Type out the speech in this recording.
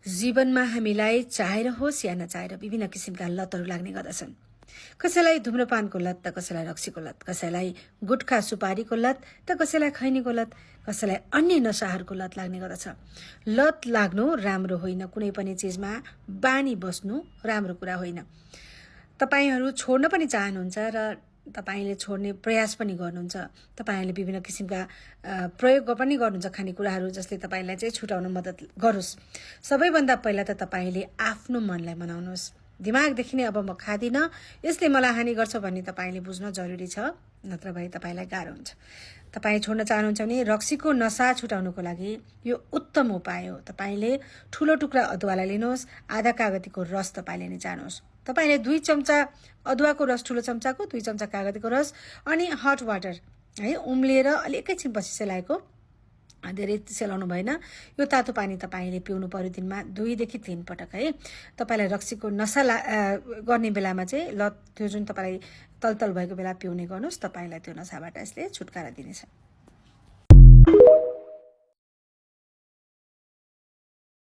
जीवनमा हामीलाई चाहेर होस् या नचाहेर विभिन्न किसिमका लतहरू लाग्ने गर्दछन्। कसैलाई धुम्रपानको लत त कसैलाई रक्सीको लत, कसैलाई गुटखा सुपारीको लत त कसैलाई खैनीको लत, कसैलाई अन्य नशाहरूको लत लाग्ने गर्दछ। लत लाग्नु राम्रो होइन, कुनै पनि चिजमा बानी बस्नु राम्रो कुरा होइन। तपाईहरू छोड्न पनि चाहनुहुन्छ र तपाईले छोड्ने प्रयास पनि गर्नुहुन्छ। तपाईले विभिन्न किसिमका प्रयोग पनि गर्नुहुन्छ खानेकुराहरू जसले तपाईलाई चाहिँ छुटाउन मद्दत गरोस्। सबैभन्दा पहिला त तपाईले आफ्नो मनलाई मनाउनुहोस्। दिमागदेखि नै अब म खादिन, यसले मलाई हानि गर्छ भन्ने तपाईले बुझ्न जरुरी छ, नत्र भए तपाईलाई गाह्रो हुन्छ। तपाई छोड्न चाहनुहुन्छ भने रक्सीको नशा छुटाउनको लागि यो उत्तम उपाय हो। तपाईले ठूलो टुक्रा अदुवालाई लिनुहोस्, आधा कागतीको रस तपाईले नै चाहनुहोस्। तपाईले 2 चम्चा अदुवाको रस ठूलो चम्चाको, 2 चम्चा कागतीको रस अनि हट वाटर है उम्लिएर अलिकति पछि सेलाएको, धेरै सेलाउनु भएन। यो तातो पानी तपाईले पिउनु पर्यो दिनमा 2 देखि 3 पटक है। तपाईलाई रक्सीको नशा गर्ने बेलामा चाहिँ लत त्यो जुन तपाईलाई तलतल भएको बेला पिउने गर्नुहोस्, तपाईलाई त्यो नशाबाट यसले छुटकारा दिनेछ।